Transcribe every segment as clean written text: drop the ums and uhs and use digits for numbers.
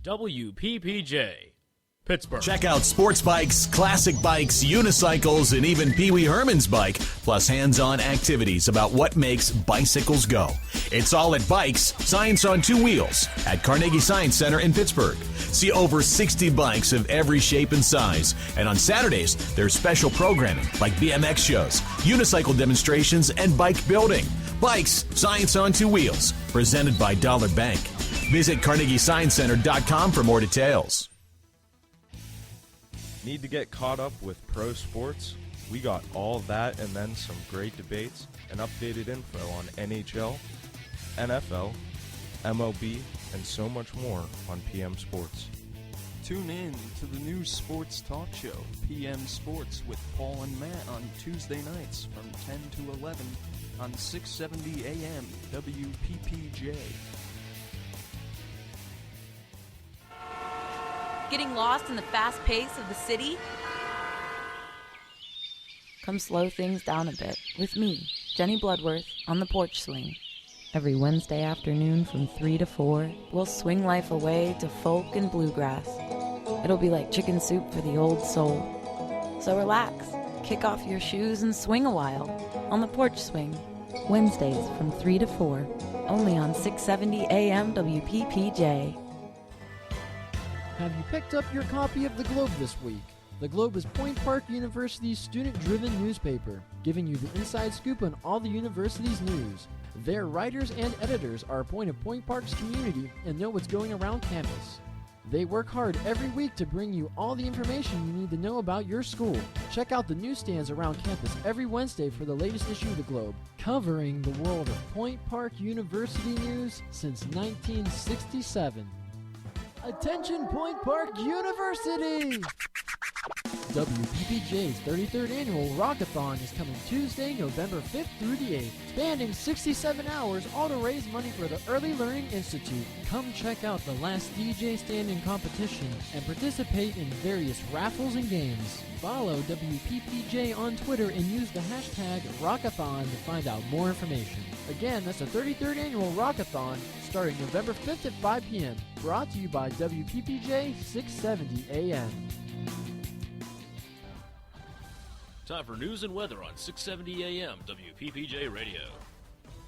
WPPJ, Pittsburgh. Check out sports bikes, classic bikes, unicycles, and even Pee Wee Herman's bike, plus hands-on activities about what makes bicycles go. It's all at Bikes, Science on Two Wheels at Carnegie Science Center in Pittsburgh. See over 60 bikes of every shape and size. And on Saturdays, there's special programming like BMX shows, unicycle demonstrations, and bike building. Bikes, Science on Two Wheels, presented by Dollar Bank. Visit CarnegieScienceCenter.com for more details. Need to get caught up with pro sports? We got all that and then some great debates and updated info on NHL, NFL, MLB, and so much more on PM Sports. Tune in to the new sports talk show, PM Sports, with Paul and Matt on Tuesday nights from 10 to 11 on 670 AM WPPJ. Getting lost in the fast pace of the city? Come slow things down a bit with me, Jenny Bloodworth, on the Porch Swing. Every Wednesday afternoon from 3 to 4, we'll swing life away to folk and bluegrass. It'll be like chicken soup for the old soul. So relax, kick off your shoes and swing a while on the Porch Swing. Wednesdays from 3 to 4, only on 670 AM WPPJ. Have you picked up your copy of The Globe this week? The Globe is Point Park University's student-driven newspaper, giving you the inside scoop on all the university's news. Their writers and editors are a point of Point Park's community and know what's going around campus. They work hard every week to bring you all the information you need to know about your school. Check out the newsstands around campus every Wednesday for the latest issue of The Globe, covering the world of Point Park University news since 1967. Attention Point Park University! WPPJ's 33rd Annual Rockathon is coming Tuesday, November 5th through the 8th, spanning 67 hours, all to raise money for the Early Learning Institute. Come check out the last DJ stand-in competition and participate in various raffles and games. Follow WPPJ on Twitter and use the hashtag Rockathon to find out more information. Again, that's the 33rd Annual Rockathon, starting November 5th at 5 p.m. Brought to you by WPPJ 670 AM. Time for news and weather on 670 AM WPPJ Radio.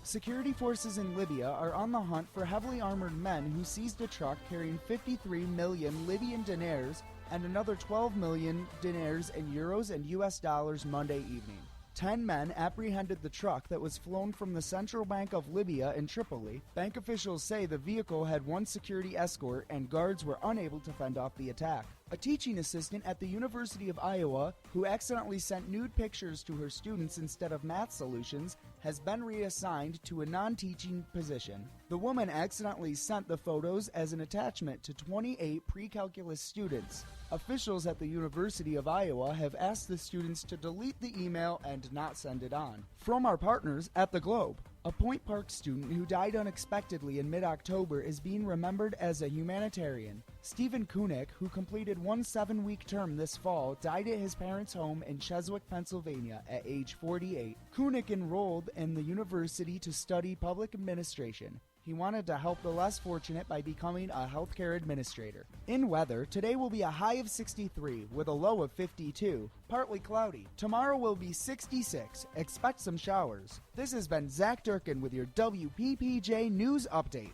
Security forces in Libya are on the hunt for heavily armored men who seized a truck carrying 53 million Libyan dinars and another 12 million dinars in euros and US dollars Monday evening. 10 men apprehended the truck that was flown from the Central Bank of Libya in Tripoli. Bank officials say the vehicle had one security escort and guards were unable to fend off the attack. A teaching assistant at the University of Iowa, who accidentally sent nude pictures to her students instead of math solutions, has been reassigned to a non-teaching position. The woman accidentally sent the photos as an attachment to 28 pre-calculus students. Officials at the University of Iowa have asked the students to delete the email and not send it on. From our partners at The Globe, a Point Park student who died unexpectedly in mid-October is being remembered as a humanitarian. Stephen Kunick, who completed one 7-week term this fall, died at his parents' home in Cheswick, Pennsylvania at age 48. Kunick enrolled in the university to study public administration. He wanted to help the less fortunate by becoming a healthcare administrator. In weather, today will be a high of 63 with a low of 52. Partly cloudy. Tomorrow will be 66. Expect some showers. This has been Zach Durkin with your WPPJ News Update.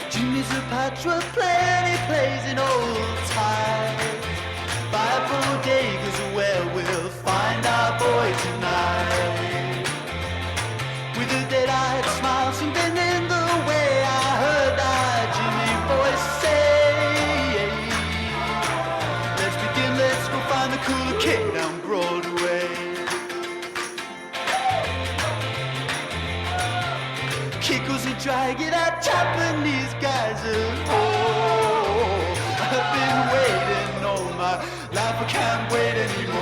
Jimmy's a patchwork player, he plays in old ties. 5 bodegas where we'll find our boy tonight. With a dead-eyed smile, something in the way I heard that Jimmy voice say. Let's begin, let's go find the cooler kid down Broadway. Kiko's a dragon at Japanese guys. Oh, I've been waiting all my life, I can't wait anymore.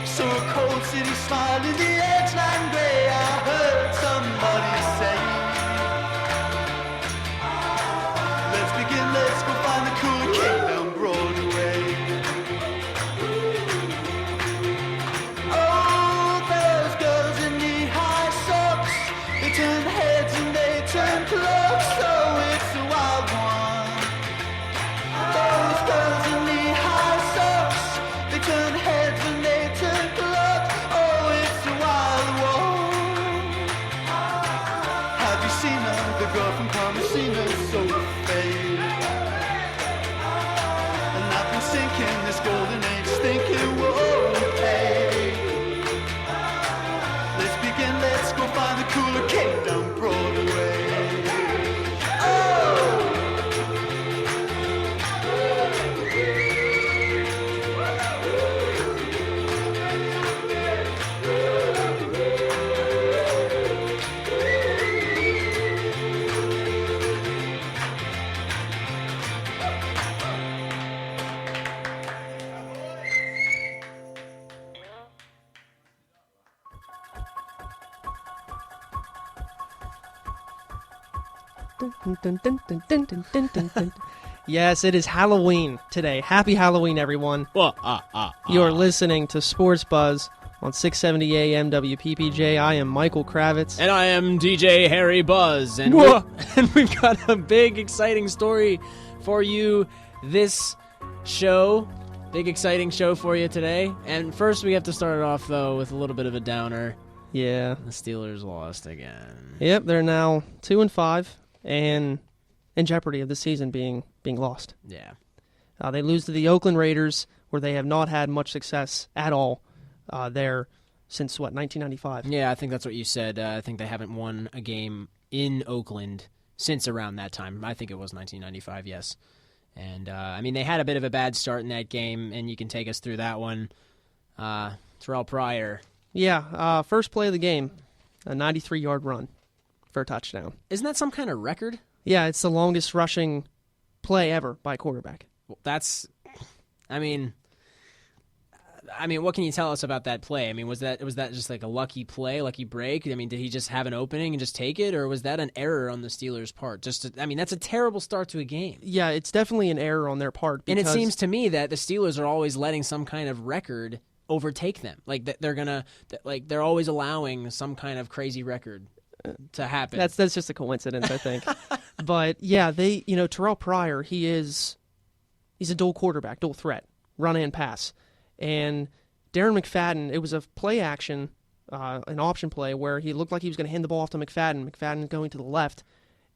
So a cold city smile in the edgeline gray, I heard somebody say. Let's begin, let's go find the cooler king down Broadway. Yes, it is Halloween today. Happy Halloween, everyone. You're listening to Sports Buzz on 670 AM WPPJ. I am Michael Kravetz. And I am DJ Harry Buzz. And, and we've got a big, exciting story for you this show. Big, exciting show for you today. And first, we have to start it off, though, with a little bit of a downer. Yeah. The Steelers lost again. Yep, they're now 2-5 and in jeopardy of the season being lost. Yeah. They lose to the Oakland Raiders, where they have not had much success at all there since, 1995? Yeah, I think that's what you said. I think they haven't won a game in Oakland since around that time. I think it was 1995, yes. And, they had a bit of a bad start in that game, and you can take us through that one. Terrell Pryor. Yeah, first play of the game, a 93-yard run for a touchdown. Isn't that some kind of record? Yeah, it's the longest rushing play ever by a quarterback. Well, what can you tell us about that play? Was that just like a lucky play, lucky break? Did he just have an opening and just take it, or was that an error on the Steelers' part? That's a terrible start to a game. Yeah, it's definitely an error on their part. And it seems to me that the Steelers are always letting some kind of record overtake them. They're always allowing some kind of crazy record to happen. That's just a coincidence, I think. But yeah, Terrell Pryor, he's a dual quarterback, dual threat, run and pass. And Darren McFadden, it was a play action, an option play, where he looked like he was going to hand the ball off to McFadden. McFadden going to the left,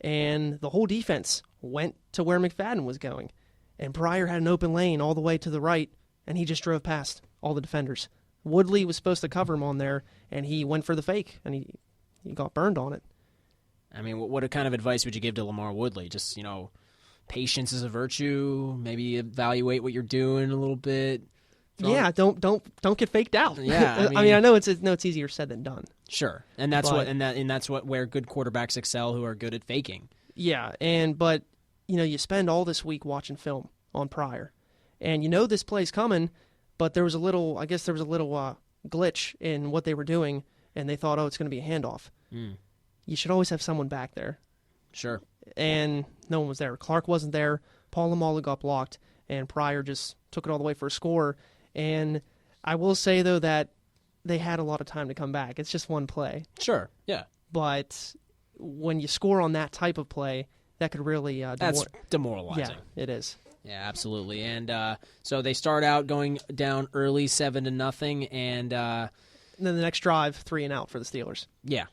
and the whole defense went to where McFadden was going. And Pryor had an open lane all the way to the right, and he just drove past all the defenders. Woodley was supposed to cover him on there, and he went for the fake, and he got burned on it. What kind of advice would you give to Lamar Woodley? Just, patience is a virtue, maybe evaluate what you're doing a little bit. Yeah, don't get faked out. Yeah, I know it's easier said than done. Sure, and that's where good quarterbacks excel, who are good at faking. Yeah, but you spend all this week watching film on Pryor, and this play's coming, but there was a little glitch in what they were doing, and they thought, it's going to be a handoff. You should always have someone back there. Sure. And no one was there. Clark wasn't there. Paul Lamala got blocked, and Pryor just took it all the way for a score. And I will say, though, that they had a lot of time to come back. It's just one play. Sure, yeah. But when you score on that type of play, that could really... That's demoralizing. Yeah, it is. Yeah, absolutely. And so they start out going down early 7-0, and then the next drive, 3 and out for the Steelers. Yeah.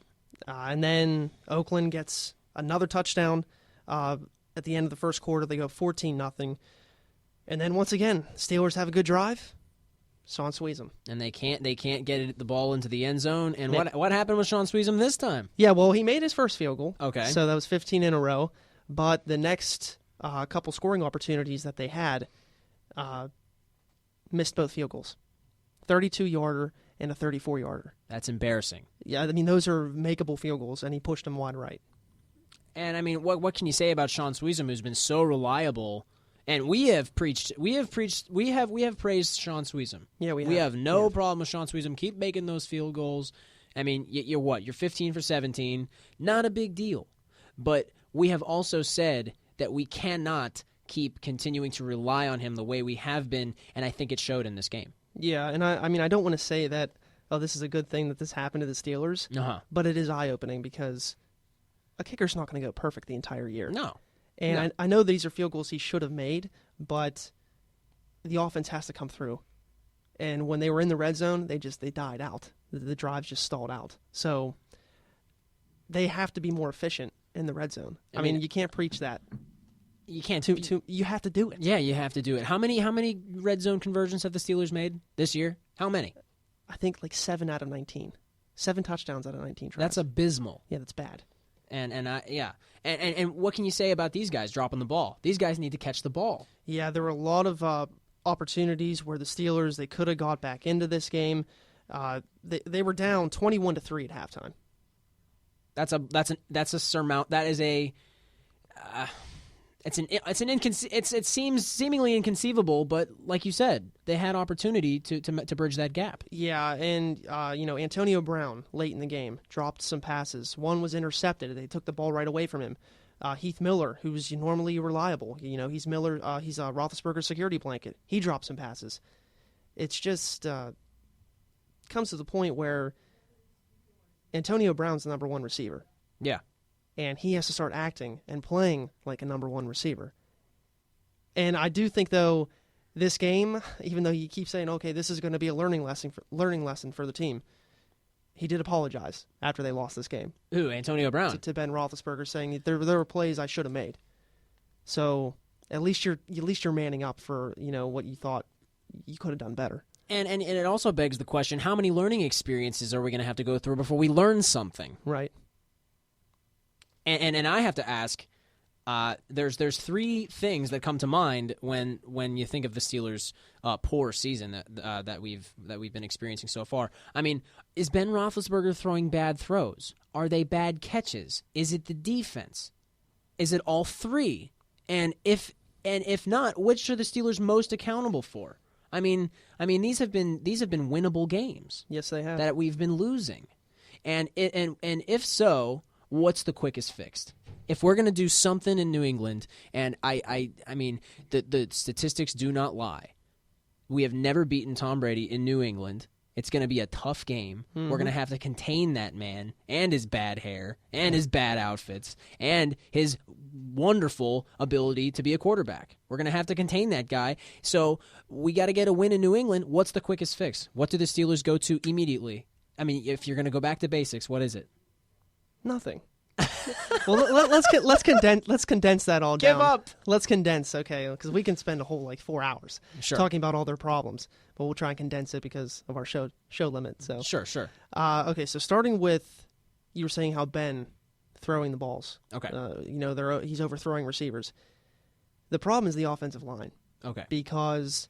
And then Oakland gets another touchdown. At the end of the first quarter, they go 14-0. And then once again, Steelers have a good drive. Sean Sweezum. And they can't get the ball into the end zone. And what happened with Sean Sweezum this time? Yeah, well, he made his first field goal. Okay. So that was 15 in a row. But the next couple scoring opportunities that they had missed both field goals. 32-yarder and a 34-yarder. That's embarrassing. Yeah, those are makeable field goals, and he pushed them wide right. And what can you say about Sean Sweezum, who's been so reliable? And we have praised Sean Sweezum. Yeah, we have no problem with Sean Sweezum. Keep making those field goals. You're what? You're 15 for 17. Not a big deal. But we have also said that we cannot keep continuing to rely on him the way we have been, and I think it showed in this game. Yeah, and I don't want to say that, this is a good thing that this happened to the Steelers, but it is eye-opening because a kicker's not going to go perfect the entire year. No. And I know these are field goals he should have made, but the offense has to come through. And when they were in the red zone, they died out. The drives just stalled out. So they have to be more efficient in the red zone. I mean, you can't preach that. You can't. You have to do it. Yeah, you have to do it. How many red zone conversions have the Steelers made this year? How many? I think 7 out of 19. 7 touchdowns out of 19 tries. That's abysmal. Yeah, that's bad. And what can you say about these guys dropping the ball? These guys need to catch the ball. Yeah, there were a lot of opportunities where the Steelers, they could have got back into this game. They were down 21-3 at halftime. That's a surmount. That is a. It seems seemingly inconceivable, but like you said, they had opportunity to bridge that gap. Yeah, and Antonio Brown late in the game dropped some passes. One was intercepted. They took the ball right away from him. Heath Miller, who's normally reliable. He's Roethlisberger's security blanket. He drops some passes. It's just comes to the point where Antonio Brown's the number one receiver. Yeah. And he has to start acting and playing like a number one receiver. And I do think, though, this game, even though you keep saying, okay, this is going to be a learning lesson for the team, he did apologize after they lost this game. Who, Antonio Brown? To Ben Roethlisberger, saying there were plays I should have made. So at least you're manning up for what you thought you could have done better. And it also begs the question: how many learning experiences are we going to have to go through before we learn something? Right. And I have to ask. There's three things that come to mind when you think of the Steelers' poor season that we've been experiencing so far. I mean, is Ben Roethlisberger throwing bad throws? Are they bad catches? Is it the defense? Is it all three? And if not, which are the Steelers most accountable for? I mean, these have been winnable games. Yes, they have. That we've been losing, and if so, what's the quickest fix? If we're going to do something in New England, and I mean, the statistics do not lie. We have never beaten Tom Brady in New England. It's going to be a tough game. Mm-hmm. We're going to have to contain that man and his bad hair and his bad outfits and his wonderful ability to be a quarterback. We're going to have to contain that guy. So we got to get a win in New England. What's the quickest fix? What do the Steelers go to immediately? I mean, if you're going to go back to basics, what is it? Nothing. Well, let's condense that all down. Give up. Let's condense, okay? Because we can spend a whole 4 hours talking about all their problems, but we'll try and condense it because of our show limit. So sure. Okay, so starting with, you were saying how Ben throwing the balls. Okay. He's overthrowing receivers. The problem is the offensive line. Okay. Because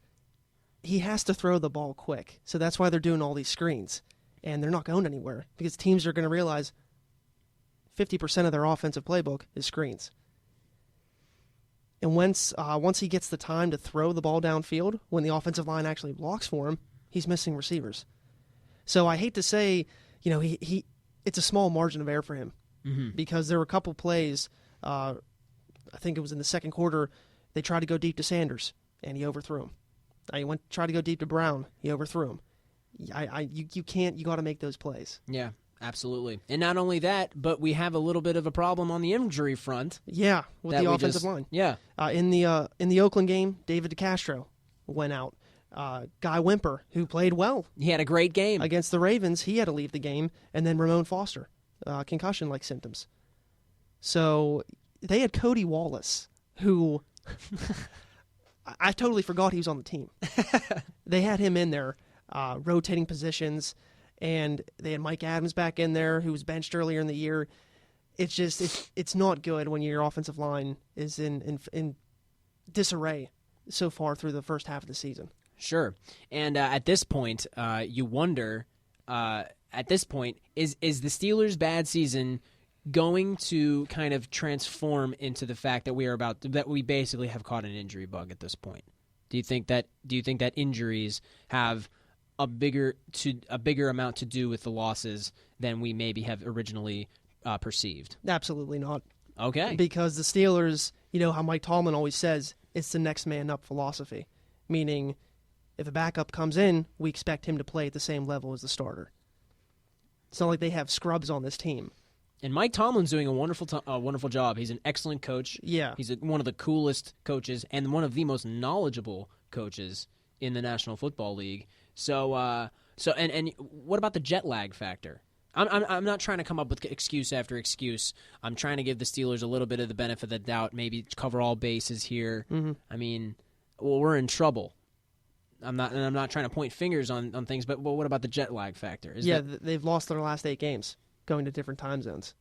he has to throw the ball quick, so that's why they're doing all these screens, and they're not going anywhere because teams are going to realize 50% of their offensive playbook is screens. And once he gets the time to throw the ball downfield, when the offensive line actually blocks for him, he's missing receivers. So I hate to say, it's a small margin of error for him because there were a couple plays, I think it was in the second quarter, they tried to go deep to Sanders, and he overthrew him. He tried to go deep to Brown, he overthrew him. You got to make those plays. Yeah. Absolutely. And not only that, but we have a little bit of a problem on the injury front. Yeah, with the offensive line. Yeah. In the Oakland game, David DeCastro went out. Guy Wimper, who played well. He had a great game. Against the Ravens, he had to leave the game. And then Ramon Foster, concussion-like symptoms. So they had Cody Wallace, who I totally forgot he was on the team. They had him in there, rotating positions. And they had Mike Adams back in there, who was benched earlier in the year. It's just it's not good when your offensive line is in disarray so far through the first half of the season. Sure. And at this point, you wonder. At this point, is the Steelers' bad season going to kind of transform into the fact that we basically have caught an injury bug at this point? Do you think that injuries have a bigger amount to do with the losses than we maybe have originally perceived? Absolutely not. Okay. Because the Steelers, how Mike Tomlin always says, it's the next man up philosophy. Meaning, if a backup comes in, we expect him to play at the same level as the starter. It's not like they have scrubs on this team. And Mike Tomlin's doing a wonderful job. He's an excellent coach. Yeah. He's one of the coolest coaches and one of the most knowledgeable coaches in the National Football League. So and what about the jet lag factor? I'm not trying to come up with excuse after excuse. I'm trying to give the Steelers a little bit of the benefit of the doubt, maybe cover all bases here. Mm-hmm. I mean, we're in trouble. I'm not trying to point fingers on things, but what about the jet lag factor? They've lost their last 8 games going to different time zones.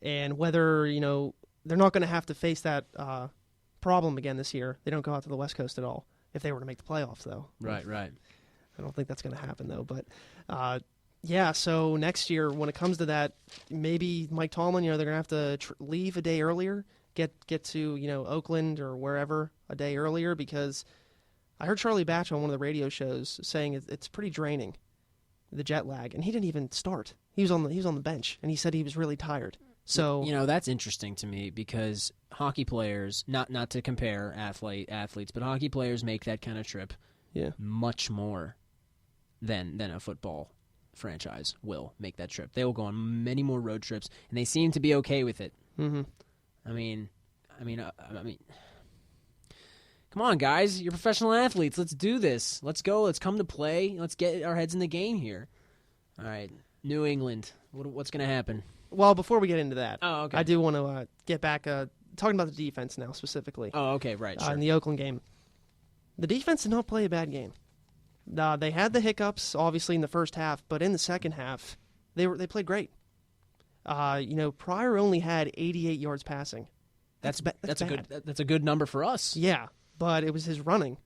And whether, they're not going to have to face that problem again this year. They don't go out to the West Coast at all if they were to make the playoffs, though. Right. I don't think that's going to happen, though. But, so next year, when it comes to that, maybe Mike Tomlin, they're going to have to leave a day earlier, get to, Oakland or wherever a day earlier, because I heard Charlie Batch on one of the radio shows saying it's pretty draining, the jet lag, and he didn't even start. He was on the bench, and he said he was really tired. So that's interesting to me because hockey players, not to compare athletes, but hockey players make that kind of trip much more than a football franchise will make that trip. They will go on many more road trips, and they seem to be okay with it. Mm-hmm. I mean, come on, guys! You're professional athletes. Let's do this. Let's go. Let's come to play. Let's get our heads in the game here. All right, New England. What's going to happen? Well, before we get into that, okay. I do want to get back talking about the defense now specifically. Oh, okay, right. Sure. In the Oakland game, the defense did not play a bad game. They had the hiccups, obviously, in the first half, but in the second half, they played great. Pryor only had 88 yards passing. That's a good number for us. Yeah, but it was his running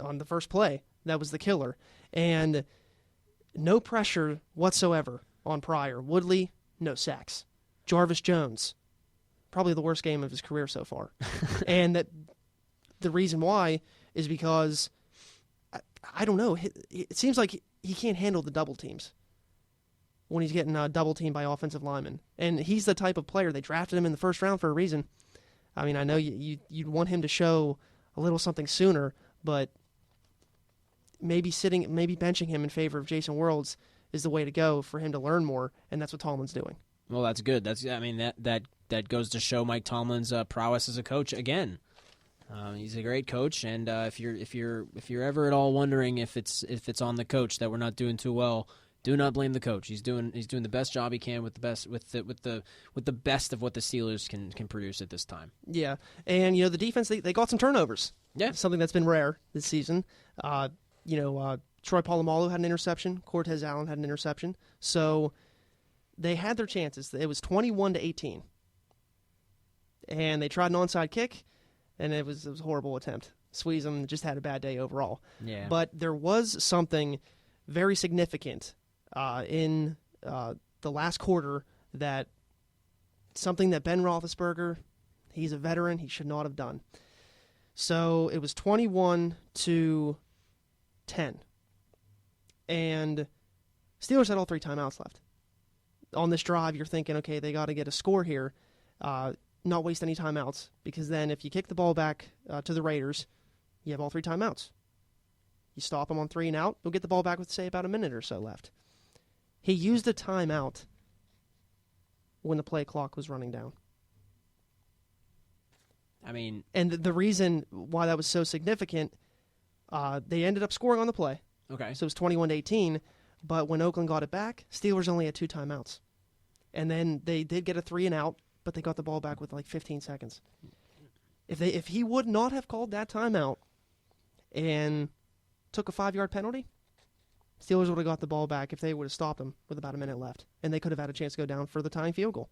on the first play that was the killer, and no pressure whatsoever on Pryor. Woodley, no sacks. Jarvis Jones, probably the worst game of his career so far, and the reason why is because I don't know. It seems like he can't handle the double teams when he's getting double teamed by offensive linemen. And he's the type of player, they drafted him in the first round for a reason. I mean, I know you'd want him to show a little something sooner, but maybe benching him in favor of Jason Worlds is the way to go for him to learn more, and that's what Tomlin's doing. Well, that's good. That goes to show Mike Tomlin's prowess as a coach again. He's a great coach, and if you're ever at all wondering if it's on the coach that we're not doing too well, do not blame the coach. He's doing the best job he can with the best of what the Steelers can produce at this time. Yeah, and the defense they got some turnovers. Yeah, something that's been rare this season. Troy Polamalu had an interception. Cortez Allen had an interception. So they had their chances. It was 21-18, and they tried an onside kick. And it was a horrible attempt. Sweezum just had a bad day overall. Yeah. But there was something very significant in the last quarter something that Ben Roethlisberger, he's a veteran, he should not have done. So it was 21-10. And Steelers had all 3 timeouts left. On this drive, you're thinking, okay, they got to get a score here. Not waste any timeouts, because then if you kick the ball back to the Raiders, you have all 3 timeouts. You stop them on 3 and out, you'll get the ball back with, say, about a minute or so left. He used a timeout when the play clock was running down. I mean... And the reason why that was so significant, they ended up scoring on the play. Okay. So it was 21-18, but when Oakland got it back, Steelers only had 2 timeouts. And then they did get a 3 and out, but they got the ball back with like 15 seconds. If he would not have called that timeout and took a 5-yard penalty, Steelers would have got the ball back if they would have stopped him with about a minute left, and they could have had a chance to go down for the tying field goal.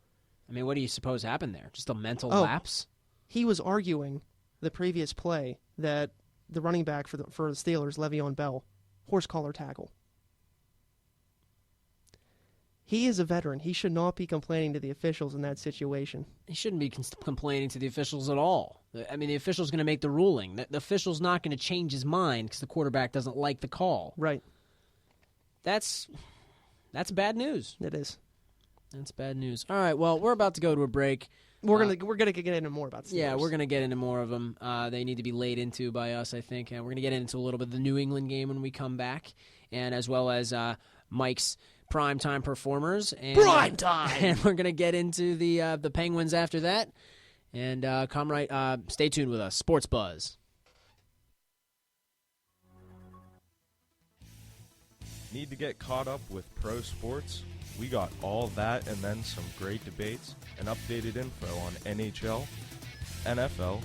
I mean, what do you suppose happened there? Just a mental lapse? He was arguing the previous play that the running back for the Steelers, Le'Veon Bell, horse collar tackle. He is a veteran. He should not be complaining to the officials in that situation. He shouldn't be complaining to the officials at all. I mean, the official's going to make the ruling. The official's not going to change his mind because the quarterback doesn't like the call. Right. That's bad news. It is. That's bad news. All right, well, we're about to go to a break. We're gonna get into more about Steelers. Yeah, we're gonna get into more of them. They need to be laid into by us, I think. And we're gonna get into a little bit of the New England game when we come back, and as well as Mike's primetime performers. And, and we're gonna get into the Penguins after that. And stay tuned with us. Sports Buzz. Need to get caught up with pro sports? We got all that and then some great debates and updated info on NHL, NFL,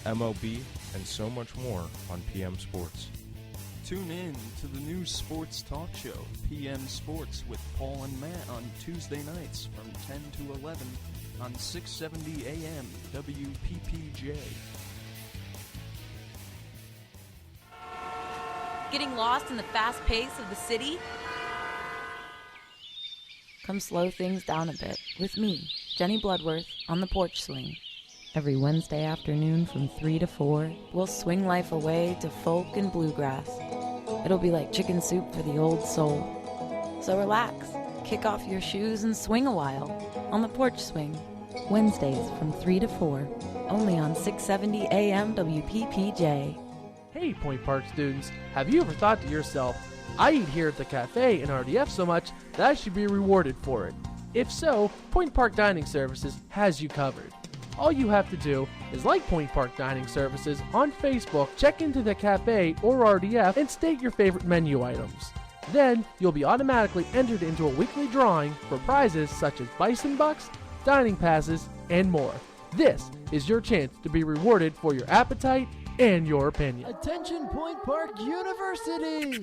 MLB, and so much more on PM Sports. Tune in to the new sports talk show, PM Sports, with Paul and Matt on Tuesday nights from 10 to 11 on 670 AM WPPJ. Getting lost in the fast pace of the city? Come slow things down a bit with me, Jenny Bloodworth, on the porch swing. Every Wednesday afternoon from 3 to 4, we'll swing life away to folk and bluegrass. It'll be like chicken soup for the old soul. So relax, kick off your shoes and swing a while on the porch swing. Wednesdays from 3 to 4, only on 670 AM WPPJ. Hey, Point Park students, have you ever thought to yourself, I eat here at the cafe in RDF so much that I should be rewarded for it? If so, Point Park Dining Services has you covered. All you have to do is like Point Park Dining Services on Facebook, check into the cafe or RDF, and state your favorite menu items. Then, you'll be automatically entered into a weekly drawing for prizes such as Bison Bucks, dining passes, and more. This is your chance to be rewarded for your appetite and your opinion. Attention Point Park University!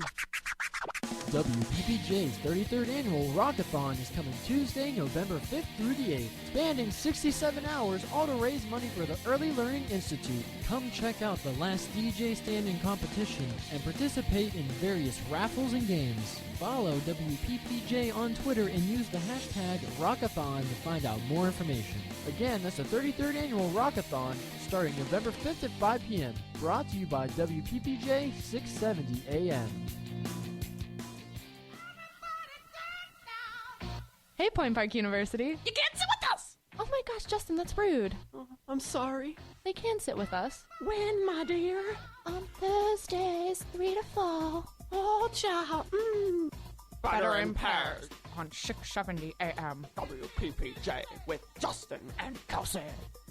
WPPJ's 33rd Annual Rockathon is coming Tuesday, November 5th through the 8th, spanning 67 hours, all to raise money for the Early Learning Institute. Come check out the last DJ stand-in competition and participate in various raffles and games. Follow WPPJ on Twitter and use the hashtag Rockathon to find out more information. Again, that's the 33rd Annual Rockathon, starting November 5th at 5 p.m. Brought to you by WPPJ 670 AM. Hey, Point Park University. You can't sit with us! Oh my gosh, Justin, that's rude. Oh, I'm sorry. They can sit with us. When, my dear? On Thursdays, 3 to 4. Oh, child. Butter and pears on 670 AM WPPJ with Justin and Kelsey.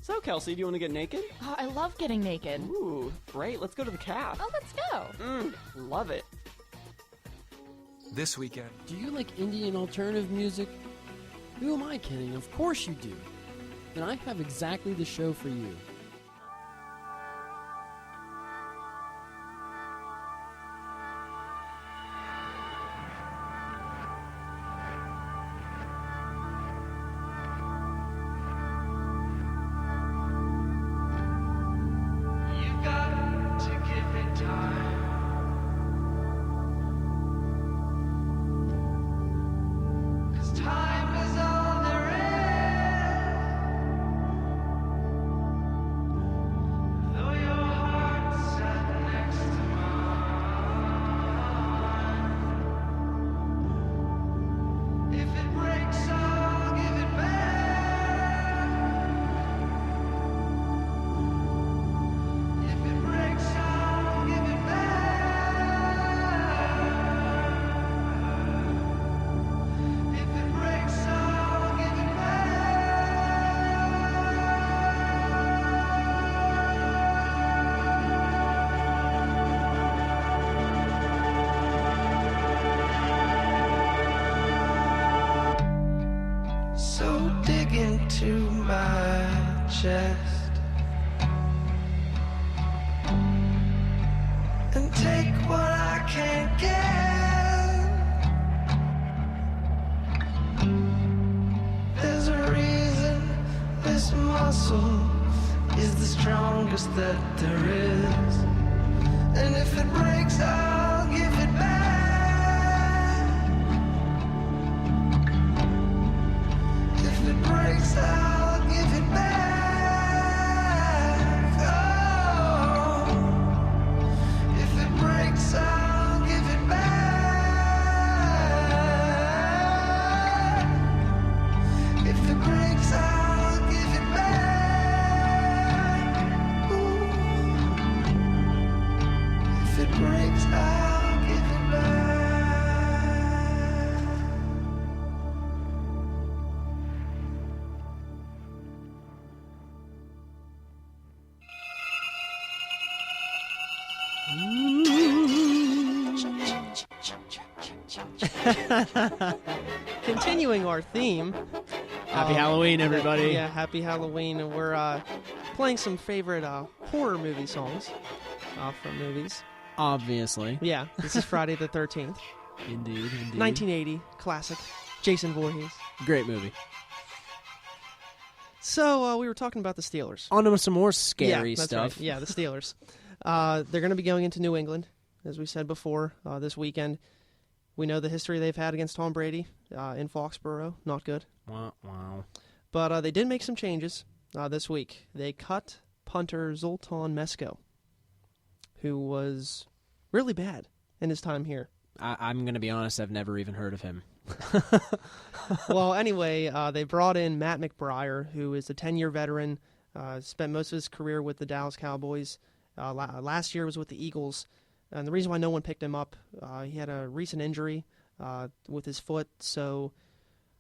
So, Kelsey, do you want to get naked? Oh, I love getting naked. Ooh, great. Let's go to the calf. Oh, let's go. Love it. This weekend. Do you like Indian alternative music? Who am I kidding? Of course you do. Then I have exactly the show for you. chest and take what I can't get. There's a reason this muscle is the strongest that there is, and if it breaks I'll give it back. If it breaks I'll give it back. Oh, if it breaks I'll give it back. If it breaks I'll give it back. Ooh. If it breaks I'll give it back. Continuing our theme. Happy Halloween, everybody. Yeah, happy Halloween. And we're playing some favorite horror movie songs from movies. Obviously. Yeah, this is Friday the 13th. Indeed. 1980, classic. Jason Voorhees. Great movie. So we were talking about the Steelers. On to some more scary that's stuff. Right. Yeah, the Steelers. They're going to be going into New England, as we said before, this weekend. We know the history they've had against Tom Brady in Foxborough. Not good. Wow. But they did make some changes this week. They cut punter Zoltan Mesko, who was really bad in his time here. I'm going to be honest, I've never even heard of him. Well, anyway, they brought in Matt McBriar, who is a 10-year veteran, spent most of his career with the Dallas Cowboys. Last year was with the Eagles. And the reason why no one picked him up, he had a recent injury with his foot. So,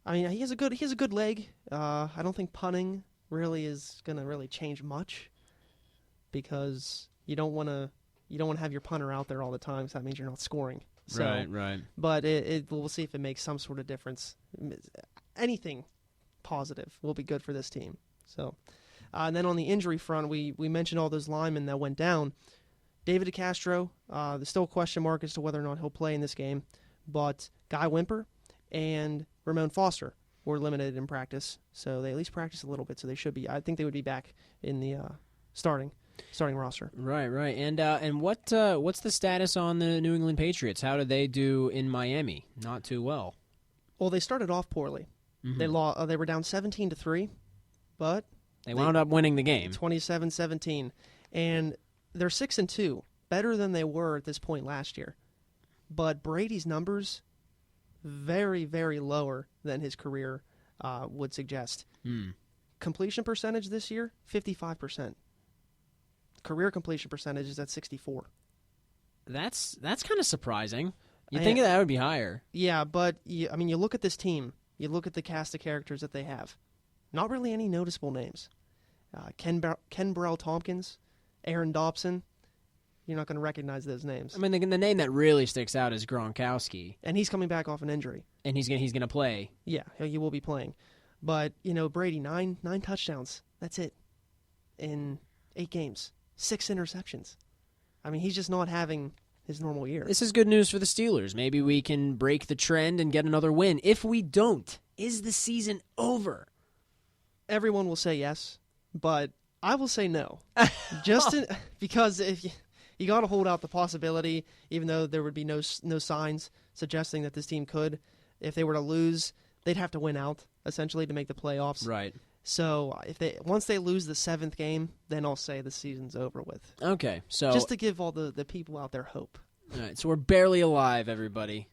I mean, he has a good leg. I don't think punting really is going to really change much, because you don't want to have your punter out there all the time, because that means you're not scoring. So, Right. But we'll see if it makes some sort of difference. Anything positive will be good for this team. So, and then on the injury front, we mentioned all those linemen that went down. David DeCastro, there's still a question mark as to whether or not he'll play in this game, but Guy Wimper and Ramon Foster were limited in practice, so they at least practiced a little bit, so they should be. I think they would be back in the starting roster. Right. And what's the status on the New England Patriots? How did they do in Miami? Not too well. Well, they started off poorly. Mm-hmm. They were down 17-3, but they wound up winning the game, 27-17, and they're 6-2, better than they were at this point last year. But Brady's numbers, very, very lower than his career would suggest. Completion percentage this year, 55%. Career completion percentage is at 64. That's kind of surprising. You'd think that would be higher. Yeah, but you look at this team. You look at the cast of characters that they have. Not really any noticeable names. Ken Burrell-Tompkins, Aaron Dobson. You're not going to recognize those names. I mean, the name that really sticks out is Gronkowski, and he's coming back off an injury, and he's gonna play. Yeah, he will be playing. But Brady, nine touchdowns. That's it in 8 games, 6 interceptions. I mean, he's just not having his normal year. This is good news for the Steelers. Maybe we can break the trend and get another win. If we don't, is the season over? Everyone will say yes, but I will say no. Because if you got to hold out the possibility, even though there would be no signs suggesting that this team could. If they were to lose, they'd have to win out, essentially, to make the playoffs. Right. So once they lose the 7th game, then I'll say the season's over with. Okay, so just to give all the people out there hope. All right, so we're barely alive, everybody.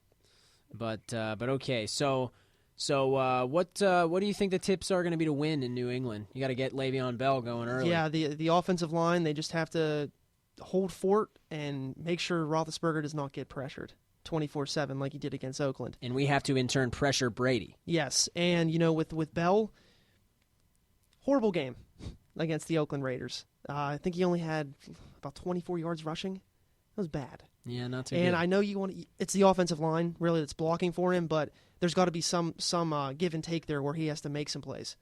But okay, so what do you think the tips are going to be to win in New England? You got to get Le'Veon Bell going early. Yeah, the offensive line, they just have to hold fort and make sure Roethlisberger does not get pressured 24/7 like he did against Oakland. And we have to in turn pressure Brady. Yes, and with Bell, horrible game against the Oakland Raiders. I think he only had about 24 yards rushing. That was bad. Yeah, not too good. And I know it's the offensive line really that's blocking for him, but there's got to be some give and take there where he has to make some plays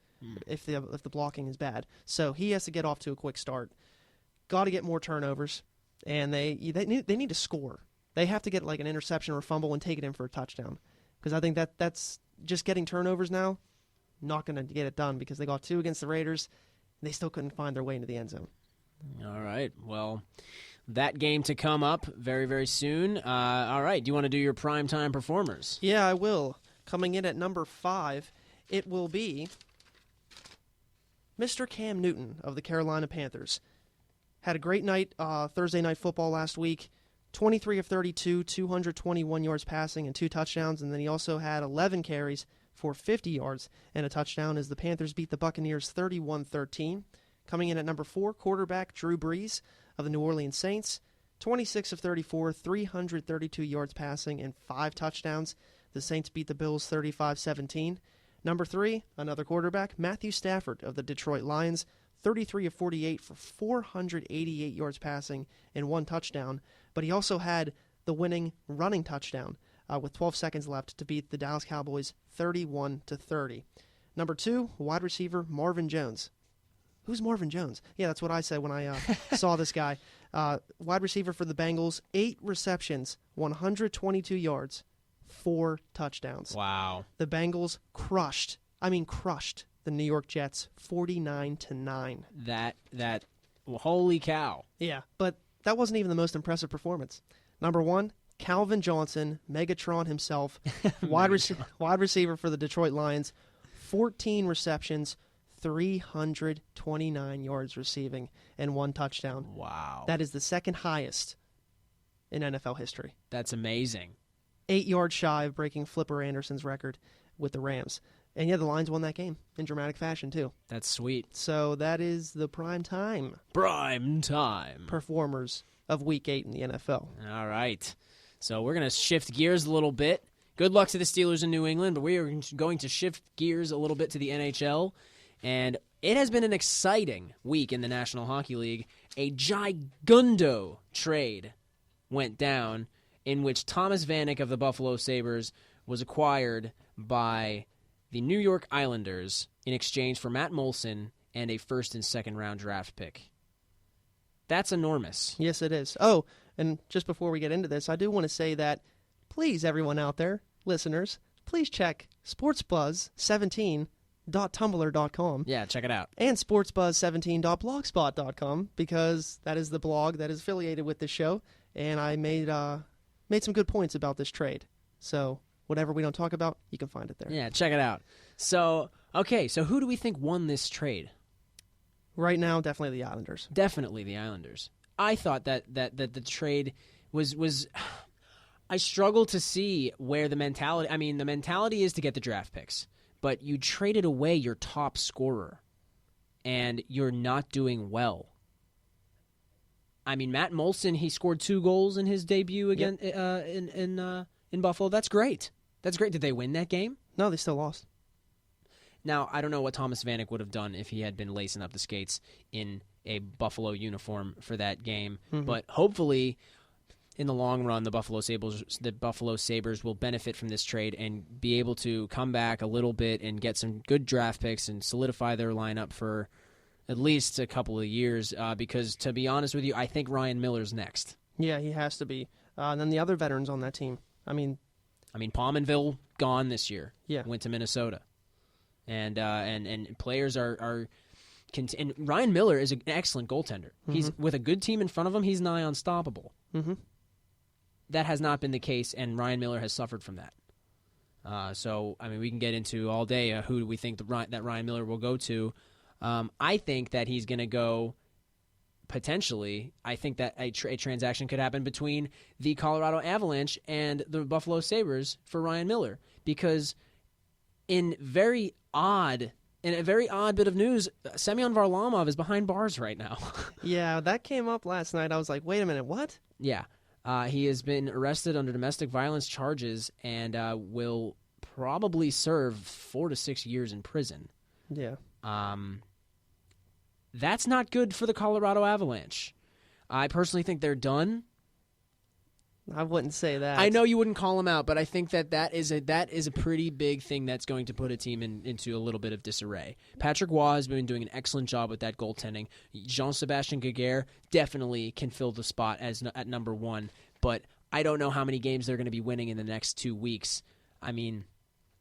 if the blocking is bad. So he has to get off to a quick start. Got to get more turnovers, and they need to score. They have to get like an interception or a fumble and take it in for a touchdown, because I think that's just getting turnovers now, not going to get it done, because they got 2 against the Raiders, and they still couldn't find their way into the end zone. All right, well, that game to come up very, very soon. All right, do you want to do your primetime performers? Yeah, I will. Coming in at number 5, it will be Mr. Cam Newton of the Carolina Panthers. Had a great night, Thursday Night Football last week. 23 of 32, 221 yards passing and 2 touchdowns. And then he also had 11 carries for 50 yards and a touchdown as the Panthers beat the Buccaneers 31-13. Coming in at number 4, quarterback Drew Brees of the New Orleans Saints. 26 of 34, 332 yards passing and 5 touchdowns. The Saints beat the Bills 35-17. Number 3, another quarterback, Matthew Stafford of the Detroit Lions. 33 of 48 for 488 yards passing and 1 touchdown. But he also had the winning running touchdown with 12 seconds left to beat the Dallas Cowboys 31-30. Number 2, wide receiver Marvin Jones. Who's Marvin Jones? Yeah, that's what I said when I saw this guy. Wide receiver for the Bengals, 8 receptions, 122 yards, 4 touchdowns. Wow. The Bengals crushed the New York Jets 49-9. That holy cow. Yeah, but that wasn't even the most impressive performance. Number 1, Calvin Johnson, Megatron himself, wide receiver for the Detroit Lions, 14 receptions, 329 yards receiving, and 1 touchdown. Wow. That is the second highest in NFL history. That's amazing. 8 yards shy of breaking Flipper Anderson's record with the Rams. And yeah, the Lions won that game in dramatic fashion, too. That's sweet. So that is the prime time performers of Week 8 in the NFL. All right. So we're going to shift gears a little bit. Good luck to the Steelers in New England, but we are going to shift gears a little bit to the NHL. And it has been an exciting week in the National Hockey League. A gigundo trade went down in which Thomas Vanek of the Buffalo Sabres was acquired by the New York Islanders in exchange for Matt Molson and a first and second round draft pick. That's enormous. Yes, it is. Oh, and just before we get into this, I do want to say that, please, everyone out there, listeners, please check sportsbuzz17.tumblr.com. Yeah, check it out. And sportsbuzz17.blogspot.com, because that is the blog that is affiliated with this show, and I made some good points about this trade. So whatever we don't talk about, you can find it there. Yeah, check it out. So, okay, so who do we think won this trade? Right now, definitely the Islanders. Definitely the Islanders. I thought that the trade was I struggle to see where the mentality... I mean, the mentality is to get the draft picks, but you traded away your top scorer, and you're not doing well. I mean, Matt Molson, he scored 2 goals in his debut again in Buffalo. That's great. That's great. Did they win that game? No, they still lost. Now, I don't know what Thomas Vanek would have done if he had been lacing up the skates in a Buffalo uniform for that game. Mm-hmm. But hopefully, in the long run, the Buffalo Sabres will benefit from this trade and be able to come back a little bit and get some good draft picks and solidify their lineup for at least a couple of years. Because, to be honest with you, I think Ryan Miller's next. Yeah, he has to be. And then the other veterans on that team. I mean, Pominville gone this year. Yeah, went to Minnesota, and players are. And Ryan Miller is an excellent goaltender. Mm-hmm. He's with a good team in front of him. He's nigh unstoppable. Mm-hmm. That has not been the case, and Ryan Miller has suffered from that. So I mean, we can get into all day who do we think that Ryan Miller will go to. I think that he's going to go. Potentially, I think that a transaction could happen between the Colorado Avalanche and the Buffalo Sabres for Ryan Miller, because in a very odd bit of news, Semyon Varlamov is behind bars right now. Yeah, that came up last night. I was like, wait a minute, what? Yeah, he has been arrested under domestic violence charges and will probably serve 4 to 6 years in prison. Yeah. That's not good for the Colorado Avalanche. I personally think they're done. I wouldn't say that. I know you wouldn't call them out, but I think that is a pretty big thing that's going to put a team into a little bit of disarray. Patrick Waugh has been doing an excellent job with that goaltending. Jean-Sébastien Giguère definitely can fill the spot at number 1, but I don't know how many games they're going to be winning in the next 2 weeks. I mean,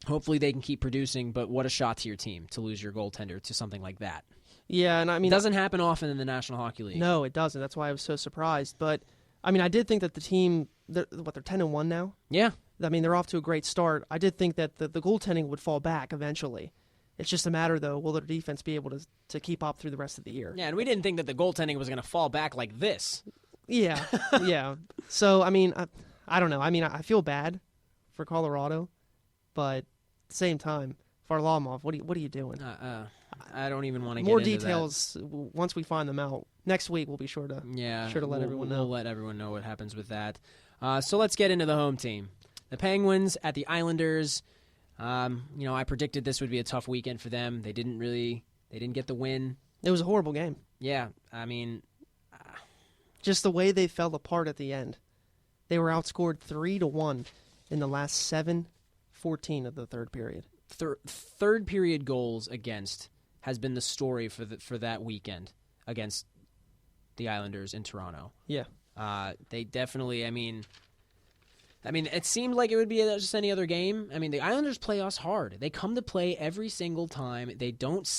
hopefully they can keep producing, but what a shot to your team to lose your goaltender to something like that. Yeah, and I mean, it doesn't happen often in the National Hockey League. No, it doesn't. That's why I was so surprised. But I mean, I did think that the team, they're 10-1 now. Yeah, I mean, they're off to a great start. I did think that the goaltending would fall back eventually. It's just a matter, though, will their defense be able to keep up through the rest of the year? Yeah, and we didn't think that the goaltending was going to fall back like this. Yeah, yeah. So I mean, I don't know. I mean, I feel bad for Colorado, but at the same time, Varlamov, what are you doing? I don't even want to get more into details that. Once we find them out. Next week we'll be sure to let everyone know. We'll let everyone know what happens with that. So let's get into the home team. The Penguins at the Islanders. I predicted this would be a tough weekend for them. They didn't get the win. It was a horrible game. Yeah, I mean, just the way they fell apart at the end. They were outscored 3-1 in the last 7:14 of the third period. Third period goals against has been the story for that weekend against the Islanders in Toronto. Yeah. They definitely, I mean, it seemed like it would be just any other game. I mean, the Islanders play us hard. They come to play every single time. We don't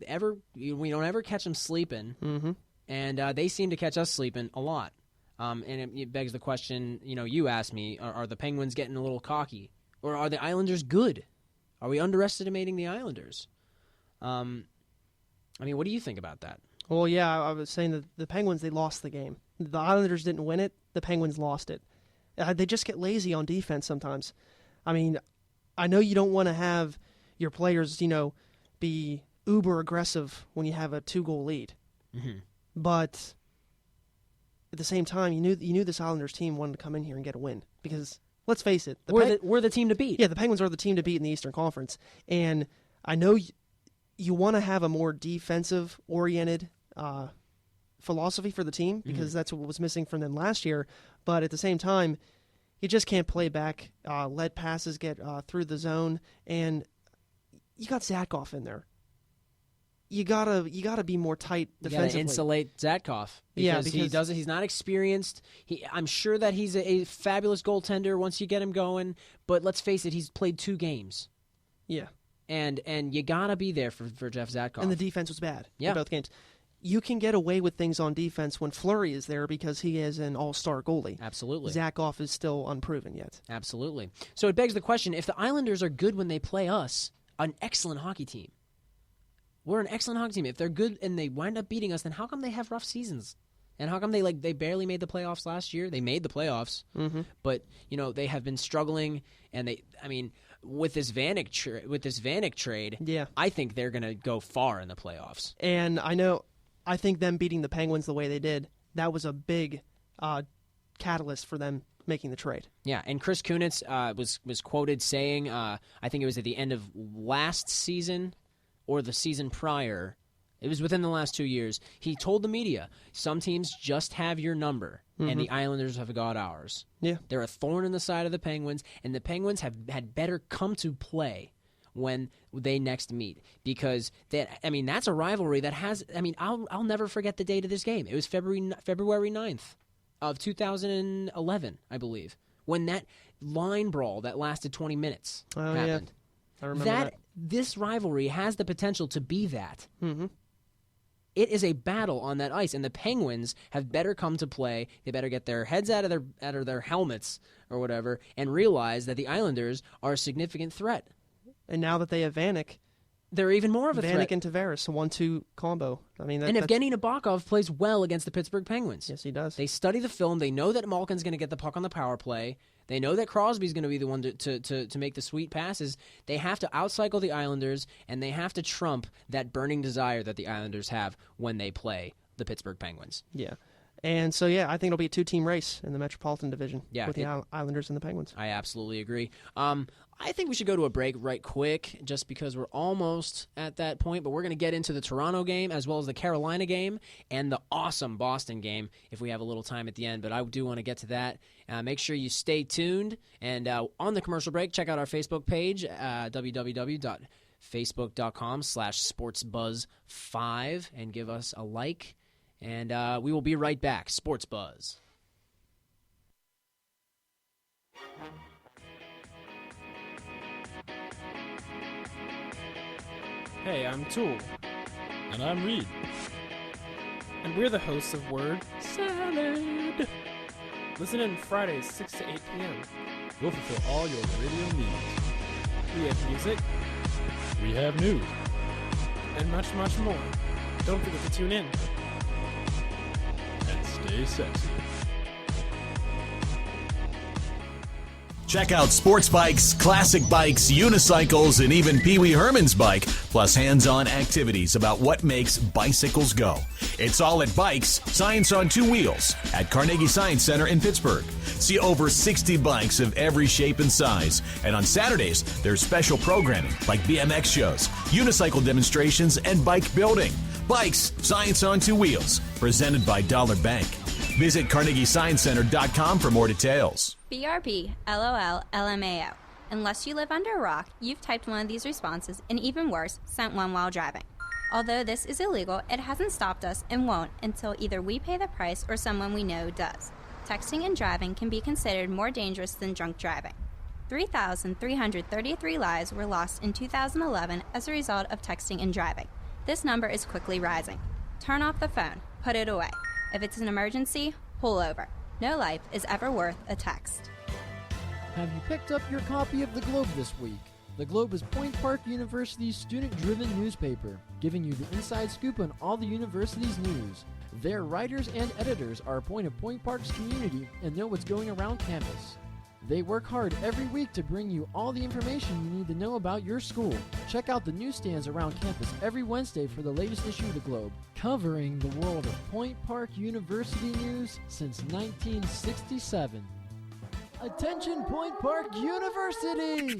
ever catch them sleeping. Mm-hmm. And they seem to catch us sleeping a lot. And it begs the question, you asked me, are the Penguins getting a little cocky? Or are the Islanders good? Are we underestimating the Islanders? I mean, what do you think about that? Well, yeah, I was saying that the Penguins, they lost the game. The Islanders didn't win it. The Penguins lost it. They just get lazy on defense sometimes. I mean, I know you don't want to have your players, be uber aggressive when you have a 2-goal lead. Mm-hmm. But at the same time, you knew this Islanders team wanted to come in here and get a win because let's face it, we're the team to beat. Yeah, the Penguins are the team to beat in the Eastern Conference, and I know you want to have a more defensive oriented philosophy for the team because that's what was missing from them last year. But at the same time, you just can't play back, let passes get through the zone, and you got Zatkov in there. You gotta be more tight defensively. You gotta insulate Zatkov because he's not experienced. I'm sure that he's a fabulous goaltender once you get him going, but let's face it, he's played 2 games. Yeah, and you gotta be there for Jeff Zatkov. And the defense was bad in both games. You can get away with things on defense when Fleury is there because he is an all-star goalie. Absolutely. Zatkov is still unproven yet. Absolutely. So it begs the question, if the Islanders are good when they play us, an excellent hockey team, we're an excellent hockey team. If they're good and they wind up beating us, then how come they have rough seasons? And how come they barely made the playoffs last year? They made the playoffs, but they have been struggling. And with this Vanek trade, I think they're going to go far in the playoffs. And I think them beating the Penguins the way they did, that was a big catalyst for them making the trade. Yeah, and Chris Kunitz was quoted saying, I think it was at the end of last season or the season prior, it was within the last 2 years, he told the media, some teams just have your number, and the Islanders have got ours. Yeah. They're a thorn in the side of the Penguins, and the Penguins had better come to play when they next meet, because that's a rivalry that has, I'll never forget the date of this game. It was February 9th of 2011, I believe, when that line brawl that lasted 20 minutes happened. I remember that. This rivalry has the potential to be that. Mm-hmm. It is a battle on that ice, and the Penguins have better come to play. They better get their heads out of their helmets or whatever and realize that the Islanders are a significant threat. And now that they have Vanek, they're even more of a threat. Vanek and Tavares, a 1-2 combo. And Evgeny Nabokov plays well against the Pittsburgh Penguins. Yes, he does. They study the film. They know that Malkin's going to get the puck on the power play. They know that Crosby's going to be the one to make the sweet passes. They have to outcycle the Islanders, and they have to trump that burning desire that the Islanders have when they play the Pittsburgh Penguins. Yeah. And so, I think it'll be a 2-team race in the Metropolitan Division with the Islanders and the Penguins. I absolutely agree. I think we should go to a break right quick just because we're almost at that point, but we're going to get into the Toronto game as well as the Carolina game and the awesome Boston game if we have a little time at the end, but I do want to get to that. Make sure you stay tuned, and on the commercial break, check out our Facebook page, www.facebook.com/sportsbuzz5, and give us a like, and we will be right back. Sports Buzz. Hey, I'm Tool. And I'm Reed. And we're the hosts of Word Salad. Listen in Fridays, 6 to 8 p.m. We'll fulfill all your radio needs. We have music. We have news. And much, much more. Don't forget to tune in. And stay sexy. Check out sports bikes, classic bikes, unicycles, and even Pee Wee Herman's bike, plus hands-on activities about what makes bicycles go. It's all at Bikes, Science on Two Wheels, at Carnegie Science Center in Pittsburgh. See over 60 bikes of every shape and size. And on Saturdays, there's special programming like BMX shows, unicycle demonstrations, and bike building. Bikes, Science on Two Wheels, presented by Dollar Bank. Visit CarnegieScienceCenter.com for more details. BRB, LOL, LMAO. Unless you live under a rock, you've typed one of these responses and even worse, sent one while driving. Although this is illegal, it hasn't stopped us and won't until either we pay the price or someone we know does. Texting and driving can be considered more dangerous than drunk driving. 3,333 lives were lost in 2011 as a result of texting and driving. This number is quickly rising. Turn off the phone. Put it away. If it's an emergency, pull over. No life is ever worth a text. Have you picked up your copy of the Globe this week? The Globe is Point Park University's student-driven newspaper, giving you the inside scoop on all the university's news. Their writers and editors are a point of Point Park's community and know what's going around campus. They work hard every week to bring you all the information you need to know about your school. Check out the newsstands around campus every Wednesday for the latest issue of the Globe, covering the world of Point Park University news since 1967. Attention Point Park University!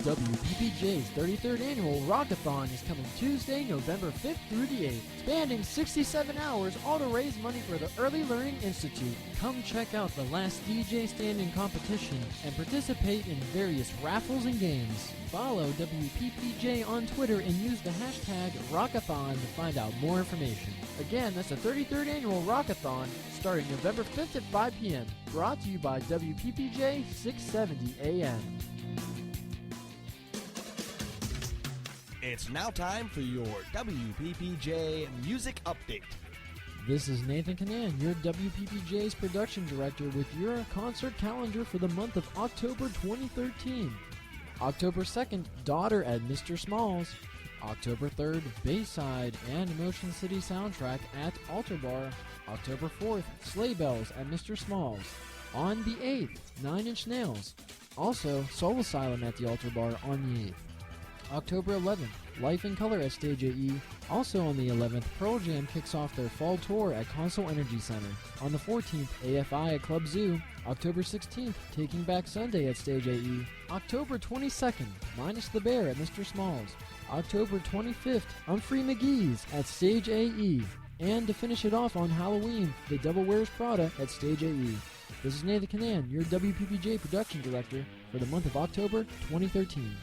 WPPJ's 33rd annual Rockathon is coming Tuesday, November 5th through the 8th, spanning 67 hours, all to raise money for the Early Learning Institute. Come check out the last DJ stand-in competition and participate in various raffles and games. Follow WPPJ on Twitter and use the hashtag Rockathon to find out more information. Again, that's the 33rd annual Rockathon, starting November 5th at 5 p.m. Brought to you by WPPJ 670 AM. It's now time for your WPPJ Music Update. This is Nathan Canan, your WPPJ's production director, with your concert calendar for the month of October 2013. October 2nd, Daughter at Mr. Smalls. October 3rd, Bayside and Motion City Soundtrack at Altar Bar. October 4th, Sleigh Bells at Mr. Smalls. On the 8th, 9 Inch Nails. Also, Soul Asylum at the Altar Bar on the 8th. October 11th, Life in Color at Stage AE. Also on the 11th, Pearl Jam kicks off their fall tour at Console Energy Center. On the 14th, AFI at Club Zoo. October 16th, Taking Back Sunday at Stage AE. October 22nd, Minus the Bear at Mr. Smalls. October 25th, Humphrey McGee's at Stage AE. And to finish it off on Halloween, The Devil Wears Prada at Stage AE. This is Nathan Canan, your WPPJ production director for the month of October 2013.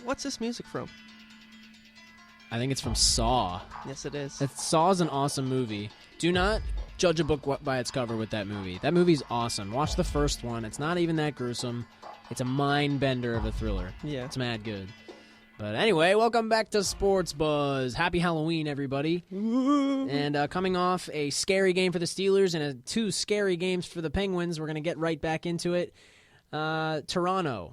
What's this music from? I think it's from Saw. Yes, it is. Saw is an awesome movie. Do not judge a book by its cover with that movie. That movie's awesome. Watch the first one. It's not even that gruesome. It's a mind bender of a thriller. Yeah. It's mad good. But anyway, welcome back to Sports Buzz. Happy Halloween, everybody. And coming off a scary game for the Steelers and two scary games for the Penguins, we're going to get right back into it. Toronto.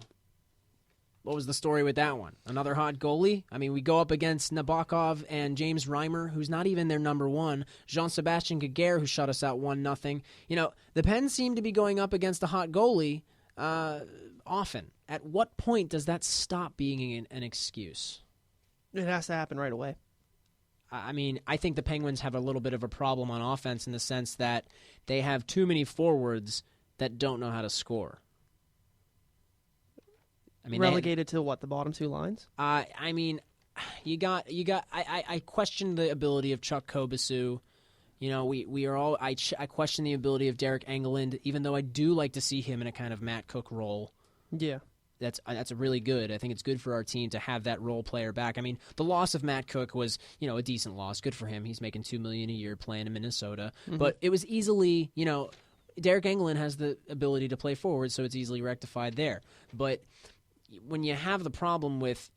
What was the story with that one? Another hot goalie? I mean, we go up against Nabokov and James Reimer, who's not even their number one. Jean-Sebastien Giguère, who shut us out 1-0. The Pens seem to be going up against a hot goalie often. At what point does that stop being an excuse? It has to happen right away. I mean, I think the Penguins have a little bit of a problem on offense in the sense that they have too many forwards that don't know how to score. I mean, relegated to what, the bottom two lines? I mean, I question the ability of Chuck Kobasu. We are all. I question the ability of Derek Engelland, even though I do like to see him in a kind of Matt Cook role. Yeah. That's really good. I think it's good for our team to have that role player back. I mean, the loss of Matt Cook was, a decent loss. Good for him. He's making $2 million a year playing in Minnesota. Mm-hmm. But it was easily, Derek Engelland has the ability to play forward, so it's easily rectified there. But when you have the problem with,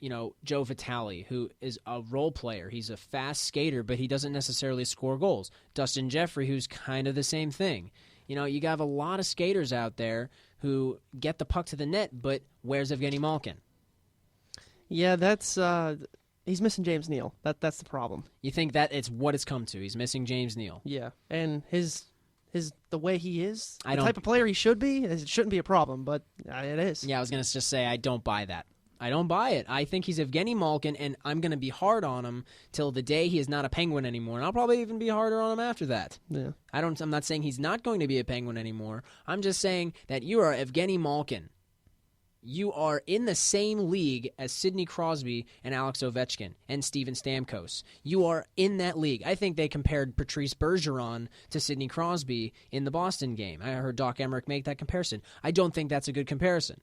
Joe Vitale, who is a role player, he's a fast skater, but he doesn't necessarily score goals. Dustin Jeffrey, who's kind of the same thing. You have a lot of skaters out there who get the puck to the net, but where's Evgeny Malkin? Yeah, that's he's missing James Neal. That's the problem. You think that it's what it's come to? He's missing James Neal. Yeah, and the way he is, the don't- type of player he should be, it shouldn't be a problem, but it is. Yeah, I was going to just say I don't buy that. I don't buy it. I think he's Evgeny Malkin, and I'm going to be hard on him till the day he is not a Penguin anymore, and I'll probably even be harder on him after that. Yeah. I'm not saying he's not going to be a Penguin anymore. I'm just saying that you are Evgeny Malkin. You are in the same league as Sidney Crosby and Alex Ovechkin and Steven Stamkos. You are in that league. I think they compared Patrice Bergeron to Sidney Crosby in the Boston game. I heard Doc Emmerich make that comparison. I don't think that's a good comparison.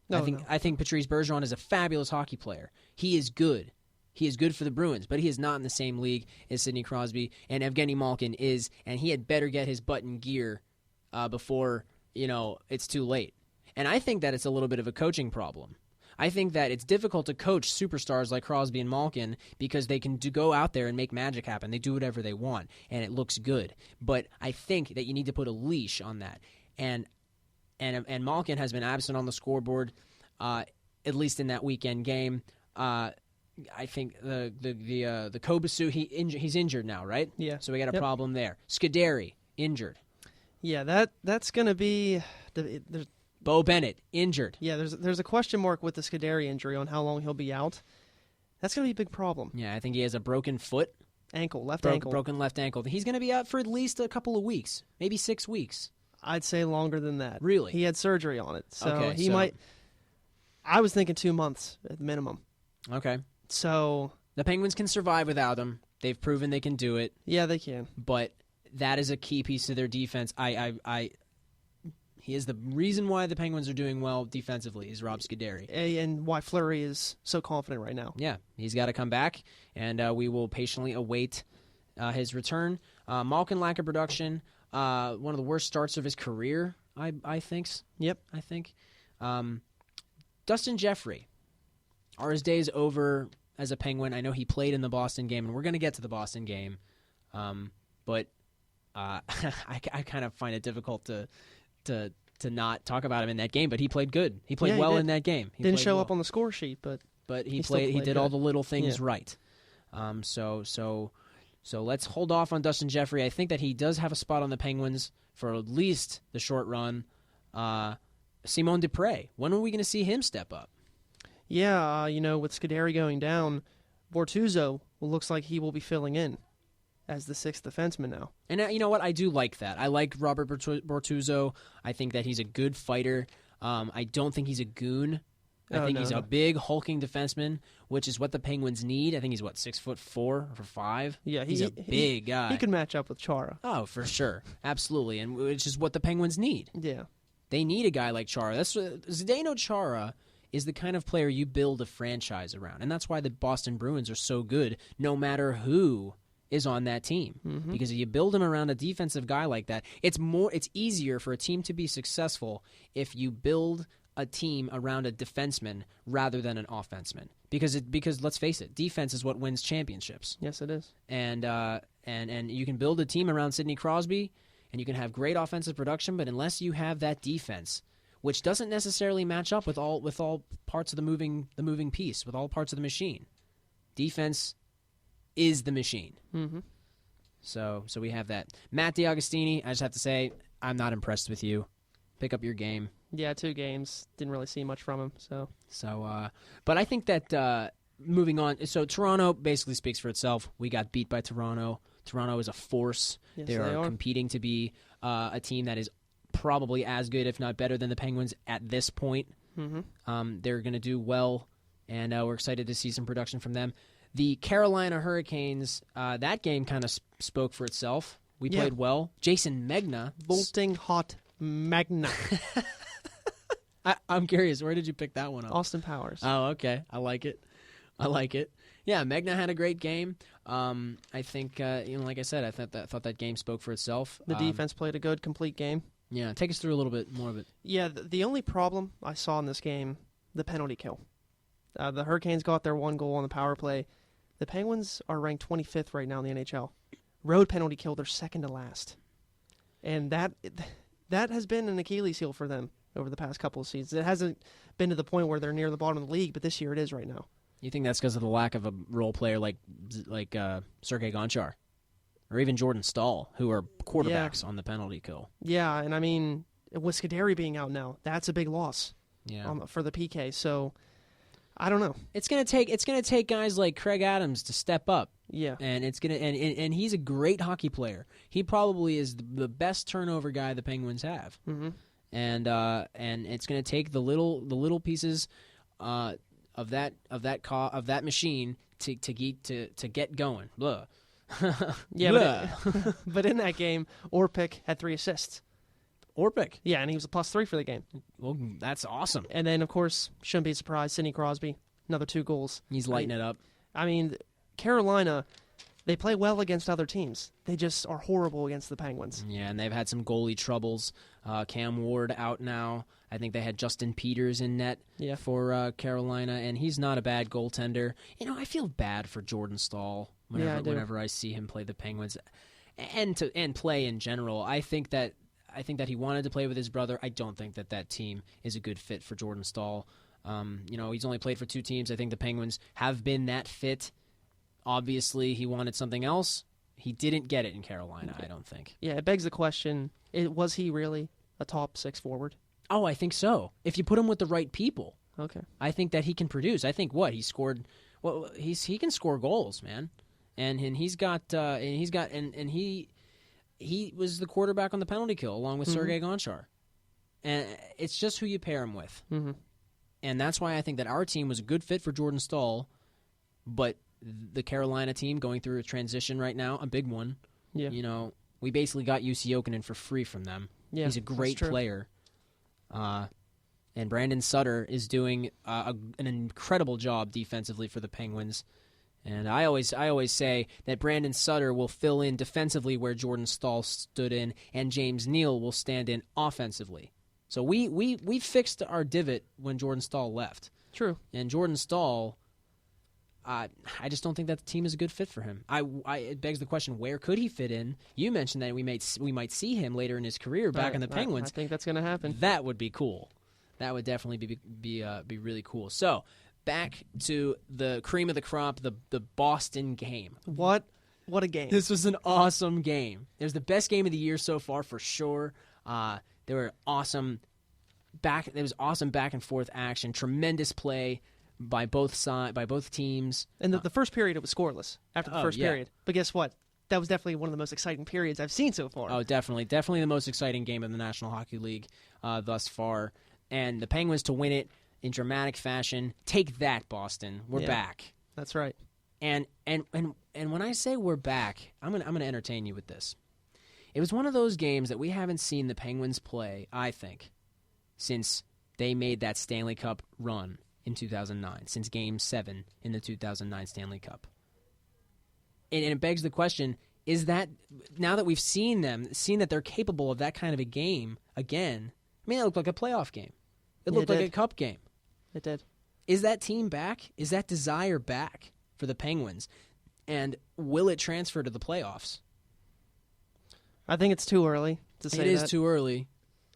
I think Patrice Bergeron is a fabulous hockey player. He is good. He is good for the Bruins, but he is not in the same league as Sidney Crosby, and Evgeny Malkin is, and he had better get his butt in gear before, it's too late. And I think that it's a little bit of a coaching problem. I think that it's difficult to coach superstars like Crosby and Malkin because they can go out there and make magic happen. They do whatever they want, and it looks good. But I think that you need to put a leash on that. And Malkin has been absent on the scoreboard, at least in that weekend game. I think the Kobasu, he's injured now, right? Yeah. So we got a problem there. Scuderi, injured. Yeah, that's going to be Bo Bennett, injured. Yeah, there's a question mark with the Scuderi injury on how long he'll be out. That's going to be a big problem. Yeah, I think he has a broken foot. Ankle. Broken left ankle. He's going to be out for at least a couple of weeks, maybe 6 weeks. I'd say longer than that. Really? He had surgery on it, so Okay, he might. I was thinking 2 months at minimum. Okay. So the Penguins can survive without him. They've proven they can do it. Yeah, they can. But that is a key piece of their defense. He is the reason why the Penguins are doing well defensively is Rob Scuderi. And why Fleury is so confident right now. Yeah, he's got to come back, and we will patiently await his return. Malkin, lack of production, one of the worst starts of his career, I think. Yep. I think. Dustin Jeffrey, are his days over as a Penguin? I know he played in the Boston game, and we're going to get to the Boston game, but I kind of find it difficult to not talk about him in that game, but he played good. He played well in that game. He didn't show well. up on the score sheet, but he played. He did good. all the little things right. So let's hold off on Dustin Jeffrey. I think that he does have a spot on the Penguins for at least the short run. Simon Dupré, when are we going to see him step up? Yeah, with Scuderi going down, Bortuzzo looks like he will be filling in as the sixth defenseman now. And you know what? I do like that. I like Robert Bortuzzo. I think that he's a good fighter. I don't think he's a goon. I think he's a big, hulking defenseman, which is what the Penguins need. I think he's, 6'4" or 5? Yeah, he's a big guy. He could match up with Chara. Oh, for sure. Absolutely. And which is what the Penguins need. Yeah. They need a guy like Chara. Zdeno Chara is the kind of player you build a franchise around. And that's why the Boston Bruins are so good, no matter who is on that team. Mm-hmm. Because if you build them around a defensive guy like that, it's easier for a team to be successful if you build a team around a defenseman rather than an offenseman. Because let's face it, defense is what wins championships. Yes, it is. And you can build a team around Sidney Crosby, and you can have great offensive production, but unless you have that defense, which doesn't necessarily match up with all parts of the moving piece, with all parts of the machine. Defense is the machine. Mm-hmm. So we have that. Matt DiAgostini, I just have to say, I'm not impressed with you. Pick up your game. Yeah, 2 games. Didn't really see much from him. But I think that moving on, so Toronto basically speaks for itself. We got beat by Toronto. Toronto is a force. Yes, they are competing to be a team that is probably as good, if not better, than the Penguins at this point. Mm-hmm. They're going to do well, and we're excited to see some production from them. The Carolina Hurricanes, that game kind of spoke for itself. We played well. Jason Megna. Bolting hot Magna. I'm curious, where did you pick that one up? Austin Powers. Oh, okay. I like it. Yeah, Megna had a great game. I think, like I said, I thought that game spoke for itself. The defense played a good, complete game. Yeah, take us through a little bit more of it. Yeah, the only problem I saw in this game, the penalty kill. The Hurricanes got their 1 goal on the power play. The Penguins are ranked 25th right now in the NHL. Road penalty kill, they're second to last. And that has been an Achilles heel for them over the past couple of seasons. It hasn't been to the point where they're near the bottom of the league, but this year it is right now. You think that's because of the lack of a role player like Sergei Gonchar? Or even Jordan Staal, who are quarterbacks on the penalty kill. Yeah, and I mean, with Scuderi being out now, that's a big loss for the PK. So, I don't know. It's gonna take guys like Craig Adams to step up. Yeah, and and he's a great hockey player. He probably is the best turnover guy the Penguins have. Mm-hmm. And it's gonna take the little pieces of that machine to get going. Blah. Yeah, but in that game, Orpik had 3 assists. Orpik? Yeah, and he was a +3 for the game. Well, that's awesome. And then, of course, shouldn't be surprised, Sidney Crosby, another 2 goals. He's lighting it up. I mean, Carolina, they play well against other teams. They just are horrible against the Penguins. Yeah, and they've had some goalie troubles. Cam Ward out now. I think they had Justin Peters in net for Carolina, and he's not a bad goaltender. I feel bad for Jordan Staal whenever I see him play the Penguins, and play in general. I think that he wanted to play with his brother. I don't think that team is a good fit for Jordan Staal. He's only played for 2 teams. I think the Penguins have been that fit. Obviously, he wanted something else. He didn't get it in Carolina, I don't think. Yeah, it begs the question, was he really a top 6 forward? Oh, I think so. If you put him with the right people. Okay. I think that he can produce. I think he scored. Well, he can score goals, man, and he was the quarterback on the penalty kill along with Sergei Gonchar, and it's just who you pair him with, and that's why I think that our team was a good fit for Jordan Staal, but the Carolina team going through a transition right now, a big one. Yeah. We basically got UC Jokinen for free from them. Yeah, he's a great player. And Brandon Sutter is doing an incredible job defensively for the Penguins. And I always say that Brandon Sutter will fill in defensively where Jordan Staal stood in, and James Neal will stand in offensively. So we fixed our divot when Jordan Staal left. True. And Jordan Staal, I just don't think that the team is a good fit for him. It begs the question, where could he fit in? You mentioned that we might see him later in his career back in the Penguins. I think that's going to happen. That would be cool. That would definitely be really cool. So back to the cream of the crop, the Boston game. What a game! This was an awesome game. It was the best game of the year so far for sure. There were awesome back and forth action, tremendous play by both teams. And the first period, it was scoreless after the first period. But guess what? That was definitely one of the most exciting periods I've seen so far. Oh, definitely the most exciting game of the National Hockey League thus far. And the Penguins to win it in dramatic fashion. Take that, Boston. We're back. That's right. And when I say we're back, I'm gonna entertain you with this. It was one of those games that we haven't seen the Penguins play, I think, since they made that Stanley Cup run in 2009, since Game 7 in the 2009 Stanley Cup. And it begs the question, is that, now that we've seen that they're capable of that kind of a game again, I mean, it looked like a playoff game. It looked like a cup game. It did. Is that team back? Is that desire back for the Penguins? And will it transfer to the playoffs? I think it's too early to say that. It is too early.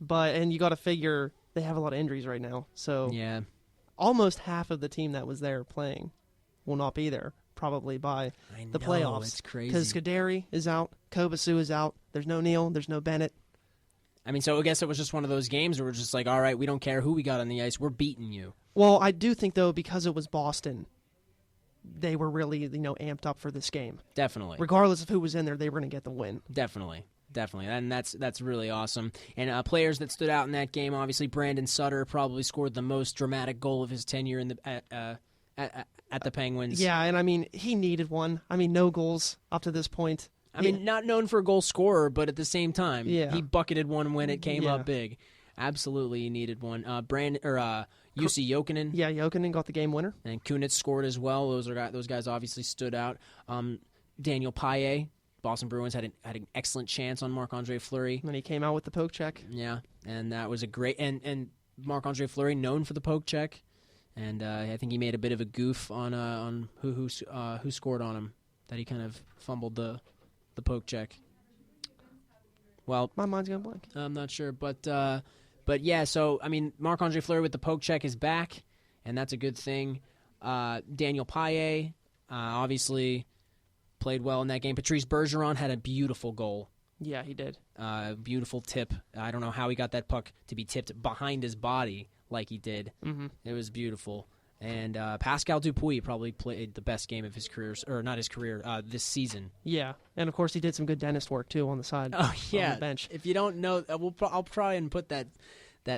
And you got to figure they have a lot of injuries right now. So Yeah. almost half of the team that was there playing will not be there probably by the know, playoffs. it's crazy. Because Scuderi is out, Kovacic is out. There's no Neal, there's no Bennett. I mean, so I guess it was just one of those games where we're just like, all right, we don't care who we got on the ice. We're beating you. Well, I do think, though, because it was Boston, they were really, amped up for this game. Definitely. Regardless of who was in there, they were going to get the win. Definitely. And that's really awesome. And players that stood out in that game, obviously, Brandon Sutter probably scored the most dramatic goal of his tenure in the at the Penguins. Yeah, and I mean, he needed one. I mean, no goals up to this point. I mean, not known for a goal scorer, but at the same time, Yeah. he bucketed one when it came Yeah. up big. Absolutely, he needed one. Jussi Jokinen. Yeah, Jokinen got the game winner. And Kunitz scored as well. Those guys obviously stood out. Daniel Paille, Boston Bruins had an excellent chance on Marc-Andre Fleury. And then he came out with the poke check. Yeah, and that was a great and Marc-Andre Fleury known for the poke check, and I think he made a bit of a goof on who scored on him, that he kind of fumbled the poke check. Well, my mind's going blank. I'm not sure, but yeah. So I mean, Marc-Andre Fleury with the poke check is back, and that's a good thing. Daniel Paille obviously played well in that game. Patrice Bergeron had a beautiful goal. Yeah, he did. Beautiful tip. I don't know how he got that puck to be tipped behind his body like he did. Mm-hmm. It was beautiful. And Pascal Dupuis probably played the best game of his career, or not his career, this season. Yeah, and of course he did some good dentist work too on the side. Oh yeah, on the bench. If you don't know, I'll try and put that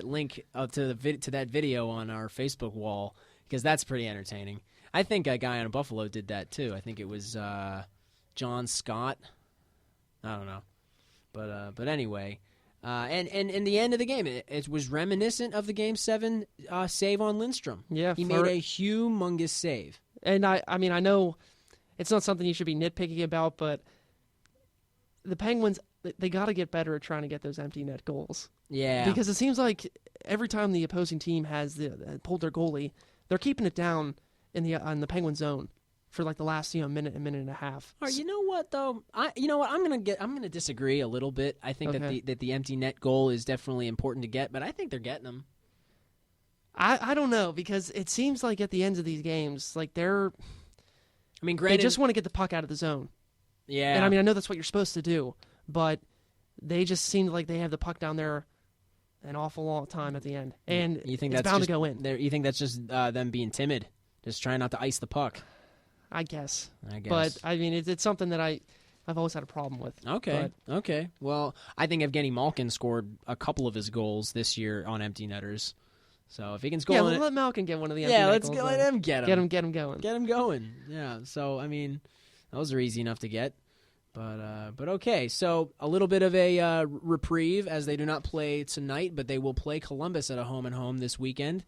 link to that video on our Facebook wall, because that's pretty entertaining. I think a guy on Buffalo did that too. I think it was John Scott. I don't know, but anyway. And in the end of the game, it was reminiscent of the Game 7 save on Lindstrom. Yeah, he made a humongous save. And I mean, I know it's not something you should be nitpicking about, but the Penguins, they got to get better at trying to get those empty net goals. Yeah. Because it seems like every time the opposing team has pulled their goalie, they're keeping it down in the Penguin zone for like the last minute and a half. All right, you know what though? I'm gonna disagree a little bit. I think that the empty net goal is definitely important to get, but I think they're getting them. I don't know, because it seems like at the ends of these games, like they granted, just want to get the puck out of the zone. Yeah. And I mean, I know that's what you're supposed to do, but they just seem like they have the puck down there an awful long time at the end, and you think it's that's bound just, to go in. You think that's just them being timid, just trying not to ice the puck? I guess. But I mean, it's something that I've always had a problem with. Okay. Well, I think Evgeny Malkin scored a couple of his goals this year on empty netters. So if he can score, let Malkin get one of the empty let goals, him get him. Get him going. Get him going. Yeah. So I mean, those are easy enough to get. But okay. So a little bit of a reprieve, as they do not play tonight, but they will play Columbus at a home this weekend.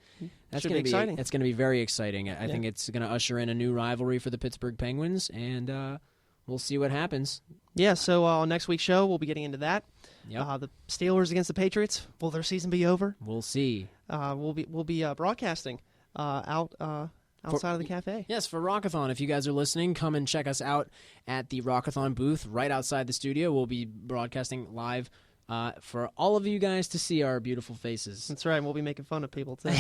That's Should going be exciting. That's going to be very exciting. I think it's going to usher in a new rivalry for the Pittsburgh Penguins, and we'll see what happens. Yeah. So on next week's show, we'll be getting into that. Yep. The Steelers against the Patriots. Will their season be over? We'll see. We'll be broadcasting outside of the cafe. Yes, for Rockathon. If you guys are listening, come and check us out at the Rockathon booth right outside the studio. We'll be broadcasting live for all of you guys to see our beautiful faces. That's right. We'll be making fun of people too.